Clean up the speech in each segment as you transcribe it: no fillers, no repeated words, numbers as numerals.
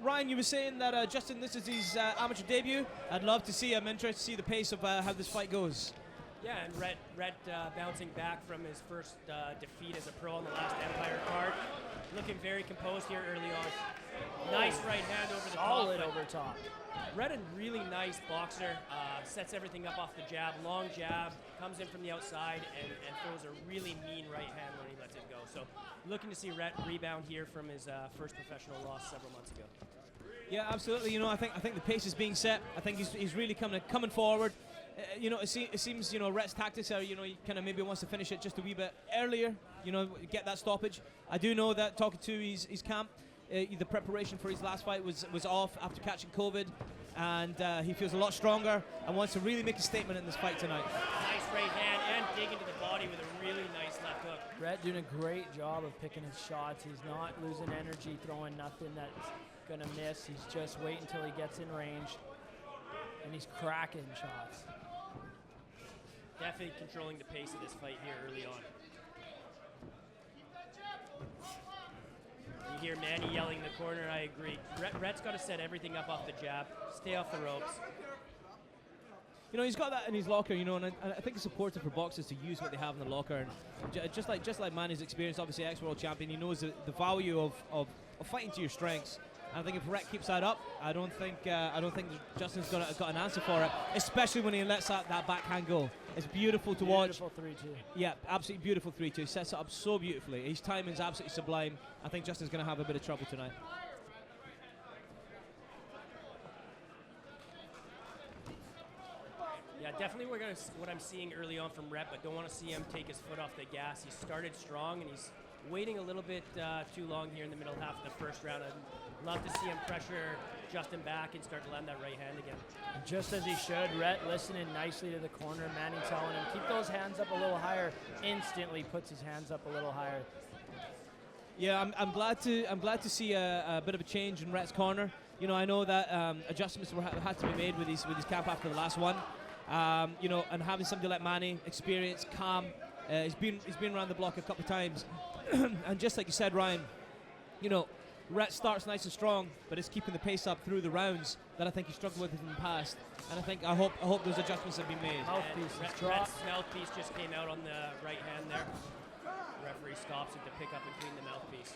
Ryan, you were saying that Justin, this is his amateur debut. I'd love to see him. Interested to see the pace of how this fight goes. Yeah, and Rhett bouncing back from his first defeat as a pro on the last Empire card. Looking very composed here early on. Nice right hand over the Solid top. over top. Rhett, a really nice boxer, sets everything up off the jab, long jab, comes in from the outside and throws a really mean right hand when he lets it go. So looking to see Rhett rebound here from his first professional loss several months ago. Yeah, absolutely. You know, I think the pace is being set. I think he's really coming forward. You know, it seems, you know, Rhett's tactics are, you know, he kind of maybe wants to finish it just a wee bit earlier, you know, get that stoppage. I do know that talking to his camp, the preparation for his last fight was off after catching COVID, and he feels a lot stronger and wants to really make a statement in this fight tonight. Nice right hand and dig into the body with a really nice left hook. Rhett doing a great job of picking his shots. He's not losing energy, throwing nothing that's going to miss. He's just waiting until he gets in range, and he's cracking shots. Definitely controlling the pace of this fight here early on. You hear Manny yelling in the corner, I agree. Rhett's got to set everything up off the jab, stay off the ropes. You know, he's got that in his locker, you know, and I think it's important for boxers to use what they have in the locker. And just like Manny's experience, obviously ex-world champion, he knows the value of fighting to your strengths. And I think if Rhett keeps that up, I don't think Justin's got an answer for it, especially when he lets that backhand go. It's beautiful to watch. Beautiful 3-2. Yeah, absolutely beautiful 3-2. Sets it up so beautifully. His timing's absolutely sublime. I think Justin's going to have a bit of trouble tonight. Yeah, definitely what I'm seeing early on from Rhett, but don't want to see him take his foot off the gas. He started strong, and he's waiting a little bit too long here in the middle half of the first round. I'd love to see him pressure Justin back and start to land that right hand again. Just as he should. Rhett listening nicely to the corner. Manny telling him, keep those hands up a little higher. Instantly puts his hands up a little higher. Yeah, I'm glad to see a bit of a change in Rhett's corner. You know, I know that adjustments had to be made with his camp after the last one. You know, and having somebody like Manny, experienced, calm, he's been around the block a couple of times, and just like you said, Ryan, you know, Rhett starts nice and strong, but it's keeping the pace up through the rounds that I think he struggled with in the past. And I hope those adjustments have been made. Mouthpiece is dropped. Rhett's mouthpiece just came out on the right hand there. Referee stops it to pick up and clean the mouthpiece.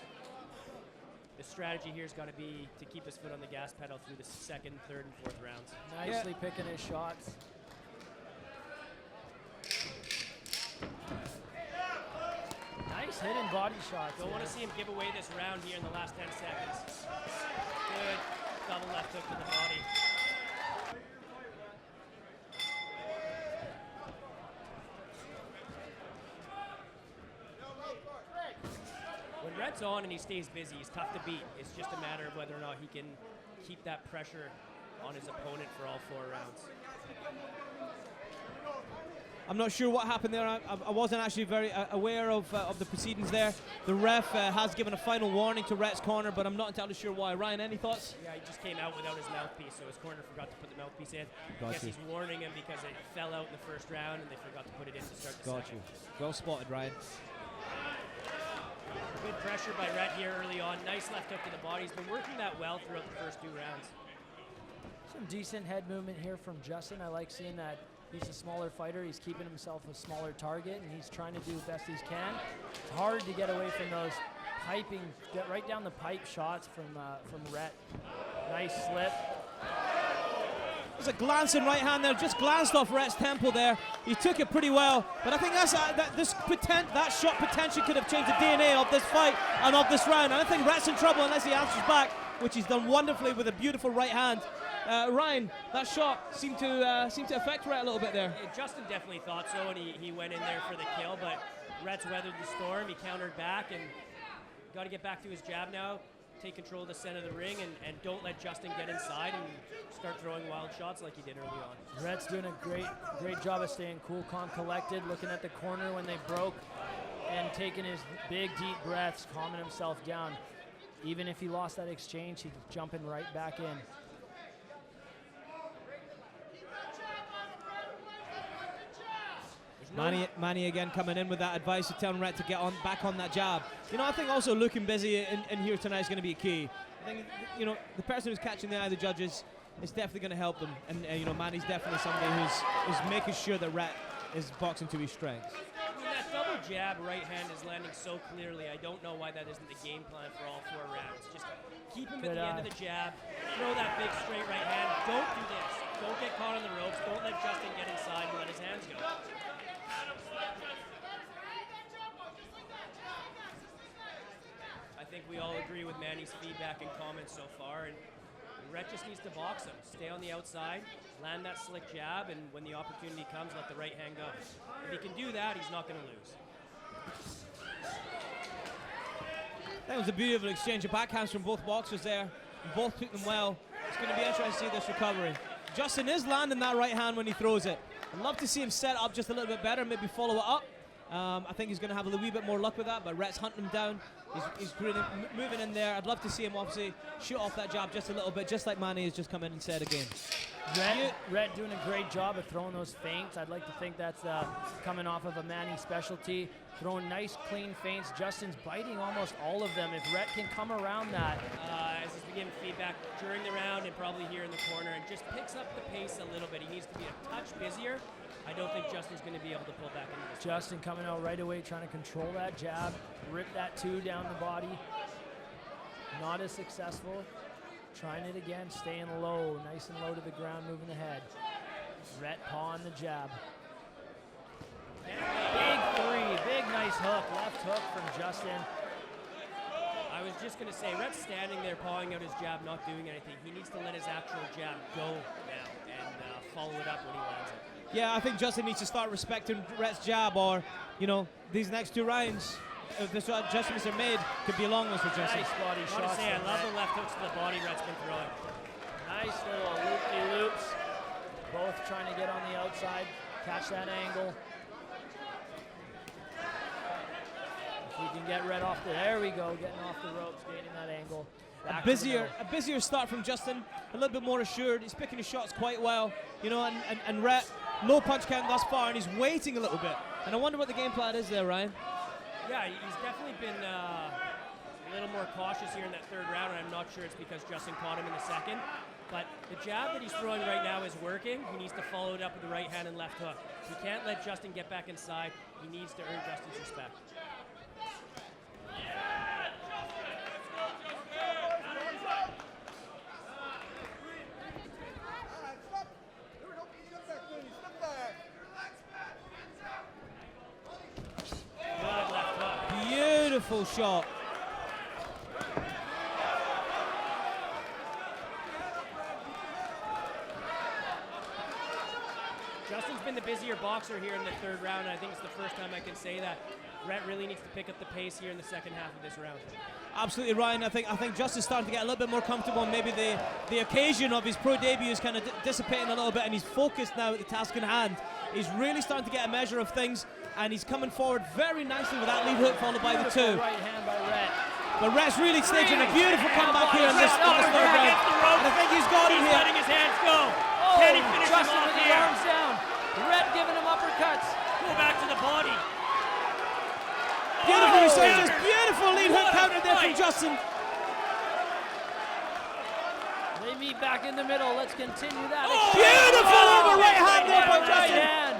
The strategy here's got to be to keep his foot on the gas pedal through the second, third, and fourth rounds. Nicely picking his shots. Nice hidden body shots. Don't want to see him give away this round here in the last 10 seconds. Good double left hook to the body. When Rhett's on and he stays busy, he's tough to beat. It's just a matter of whether or not he can keep that pressure on his opponent for all 4 rounds. I'm not sure what happened there. I wasn't actually very aware of the proceedings there. The ref has given a final warning to Rhett's corner, but I'm not entirely sure why. Ryan, any thoughts? Yeah, he just came out without his mouthpiece, so his corner forgot to put the mouthpiece in. I guess you. he's warning him because it fell out in the first round and they forgot to put it in to start the second. Well spotted, Ryan. Good pressure by Rhett here early on. Nice left hook to the body. He's been working that well throughout the first 2 rounds. Some decent head movement here from Justin. I like seeing that he's a smaller fighter. He's keeping himself a smaller target, and he's trying to do the best he can. It's hard to get away from those piping, get right down the pipe shots from Rhett. Nice slip. There's a glancing right hand there, just glanced off Rhett's temple there. He took it pretty well, but I think that shot potentially could have changed the DNA of this fight and of this round. And I think Rhett's in trouble unless he answers back, which he's done wonderfully with a beautiful right hand. Ryan, that shot seemed to affect Rhett a little bit there. Yeah, Justin definitely thought so, and he went in there for the kill, but Rhett's weathered the storm. He countered back, and got to get back to his jab now. Take control of the center of the ring, and don't let Justin get inside and start throwing wild shots like he did early on. Rhett's doing a great job of staying cool, calm, collected, looking at the corner when they broke, and taking his big, deep breaths, calming himself down. Even if he lost that exchange, he's jumping right back in. Manny again coming in with that advice to tell Rhett to get back on that jab. You know, I think also looking busy in here tonight is going to be key. I think, you know, the person who's catching the eye of the judges is definitely going to help them. And, you know, Manny's definitely somebody who's making sure that Rhett is boxing to his strengths. I mean, that double jab right hand is landing so clearly. I don't know why that isn't the game plan for all 4 rounds. Just keep him at the end of the jab, throw that big straight right hand. Don't do this. Don't get caught on the ropes. Don't let Justin get inside and let his hands go. I think we all agree with Manny's feedback and comments so far, and Rhett just needs to box him. Stay on the outside, land that slick jab, and when the opportunity comes, let the right hand go. If he can do that, he's not going to lose. That was a beautiful exchange of backhands from both boxers there. Both took them well. It's going to be interesting to see this recovery. Justin is landing that right hand when he throws it. I'd love to see him set up just a little bit better, maybe follow it up. I think he's going to have a wee bit more luck with that, but Rhett's hunting him down. He's really moving in there. I'd love to see him obviously shoot off that jab just a little bit, just like Manny has just come in and said again. Rhett doing a great job of throwing those feints. I'd like to think that's coming off of a Manny specialty. Throwing nice, clean feints. Justin's biting almost all of them. If Rhett can come around that. As he's been giving feedback during the round and probably here in the corner, and just picks up the pace a little bit. He needs to be a touch busier. I don't think Justin's going to be able to pull back into this. Justin coming out right away, trying to control that jab, rip that 2 down the body. Not as successful. Trying it again, staying low, nice and low to the ground, moving ahead. Rhett pawing the jab. Big 3, big nice hook, left hook from Justin. I was just going to say, Rhett's standing there pawing out his jab, not doing anything. He needs to let his actual jab go now and follow it up when he lands it. Yeah, I think Justin needs to start respecting Rhett's jab, or, you know, these next 2 rounds, if the adjustments are made, could be long ones for Justin. Nice body I shots. want to say, I love the left hooks to the body Rhett's been throwing. Nice little loop-de-loops. Both trying to get on the outside, catch that angle. If we can get Rhett off there we go, getting off the ropes, gaining that angle. A busier start from Justin, a little bit more assured. He's picking his shots quite well, you know, and Rhett, low punch count thus far, and he's waiting a little bit. And I wonder what the game plan is there, Ryan. Yeah, he's definitely been a little more cautious here in that 3rd round, and I'm not sure it's because Justin caught him in the 2nd. But the jab that he's throwing right now is working. He needs to follow it up with the right hand and left hook. He can't let Justin get back inside. He needs to earn Justin's respect. Beautiful shot. Justin's been the busier boxer here in the 3rd round, and I think it's the first time I can say that. Rhett really needs to pick up the pace here in the 2nd half of this round. Absolutely, Ryan. I think Justin's starting to get a little bit more comfortable, and maybe the occasion of his pro debut is kind of dissipating a little bit, and he's focused now at the task in hand. He's really starting to get a measure of things, and he's coming forward very nicely with that lead hook followed by the 2. Right hand by Rhett. But Rhett's really staging a beautiful comeback here in this third round. And I think he's got him He's here. letting his hands go. Oh, Can he finish him Justin off with the here? arms down. Rhett giving him uppercuts. Go back to the body. Beautiful Oh, resurgence, beautiful lead hook what a counter there from fight. Justin. They meet back in the middle. Let's continue that. Beautiful over right hand there by Right Justin. hand.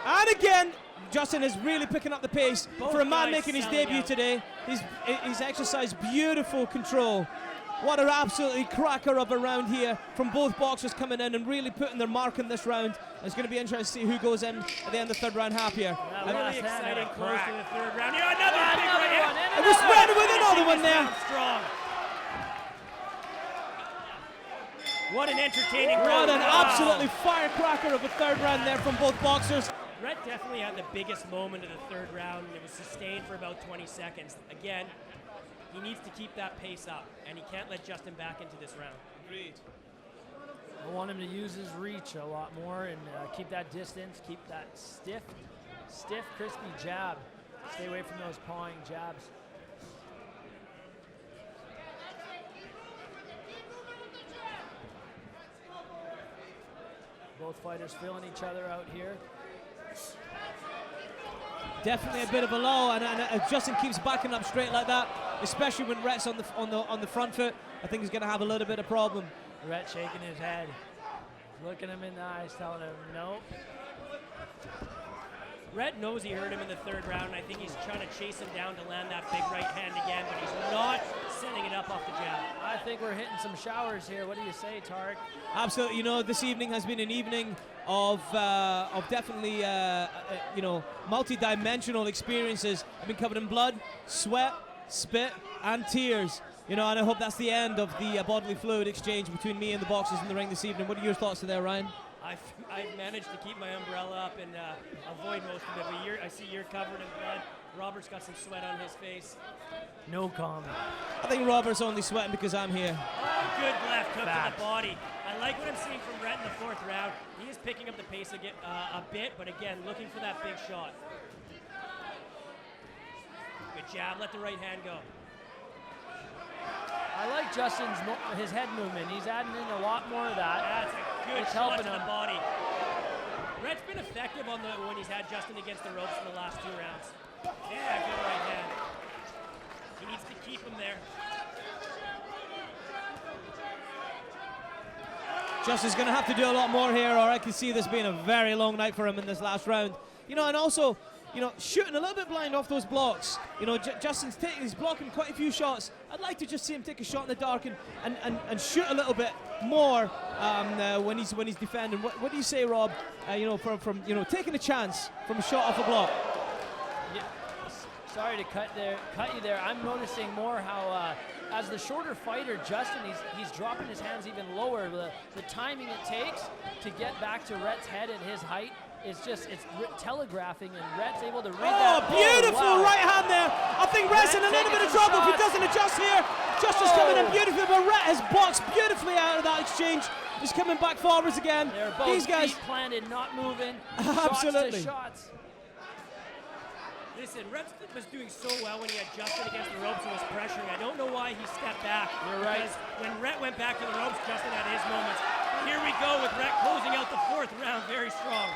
And again, Justin is really picking up the pace for a man guys making his selling debut out. today. He's exercised beautiful control. What an absolutely cracker of a round here from both boxers coming in and really putting their mark in this round. It's going to be interesting to see who goes in at the end of the 3rd round half here. That Really last hand exciting, had a close crack. to the 3rd round. Yeah, another big Another right one, hand. and And we're another. spreading with another one there. Strong. What an entertaining What round. an Wow. absolutely firecracker of a 3rd round there from both boxers. Rhett definitely had the biggest moment of the 3rd round, and it was sustained for about 20 seconds. Again, he needs to keep that pace up, and he can't let Justin back into this round. Agreed. I want him to use his reach a lot more and keep that distance, keep that stiff, crispy jab. Stay away from those pawing jabs. Both fighters feeling each other out here. Definitely a bit of a lull, and Justin keeps backing up straight like that, especially when Rhett's on the front foot. I think he's going to have a little bit of problem. Rhett shaking his head, looking him in the eyes, telling him nope. Rhett knows he hurt him in the third round, and I think he's trying to chase him down to land that big right hand again, but he's not setting it up off the jab. I think we're hitting some showers here. What do you say, Tarek? Absolutely. You know, this evening has been an evening of definitely multi-dimensional experiences. I've been covered in blood, sweat, spit, and tears. You know, and I hope that's the end of the bodily fluid exchange between me and the boxers in the ring this evening. What are your thoughts there, Ryan? I've managed to keep my umbrella up and avoid most of it, but I see you're covered in blood. Robert's got some sweat on his face. No comment. I think Robert's only sweating because I'm here. Oh, good left hook to the body. I like what I'm seeing from Rhett in the fourth round. He is picking up the pace a bit, but again, looking for that big shot. Good jab, let the right hand go. I like Justin's his head movement. He's adding in a lot more of that. That's a good It's shot helping to the him. body. Rhett's been effective when he's had Justin against the ropes in the last 2 rounds. Yeah, good right hand. He needs to keep him there. Justin's going to have to do a lot more here, or I can see this being a very long night for him in this last round. You know, and also, you know, shooting a little bit blind off those blocks. You know, he's blocking quite a few shots. I'd like to just see him take a shot in the dark and shoot a little bit more when he's defending. What do you say, Rob? You know, from taking a chance from a shot off a block. Yeah. Sorry to cut you there. I'm noticing more how as the shorter fighter, Justin, he's dropping his hands even lower. The timing it takes to get back to Rhett's head at his height is just, it's telegraphing, and Rhett's able to read that. Oh, beautiful right hand there. I think Rhett's in a little bit of trouble if he doesn't adjust here. Justin's coming in beautifully, but Rhett has boxed beautifully out of that exchange. He's coming back forwards again. They're both These guys feet planted, not moving. Absolutely. Shots to shots. Listen, Rhett was doing so well when he had Justin against the ropes and was pressuring. I don't know why he stepped back. You're right. Because when Rhett went back to the ropes, Justin had his moments. Here we go with Rhett closing out the fourth round very strong.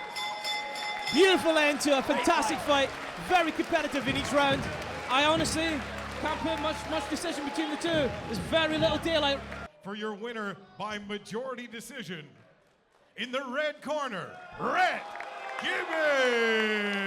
Beautiful end to a fantastic fight. Very competitive in each round. I honestly can't put much decision between the two. There's very little daylight. For your winner by majority decision, in the red corner, Rhett Gibbons.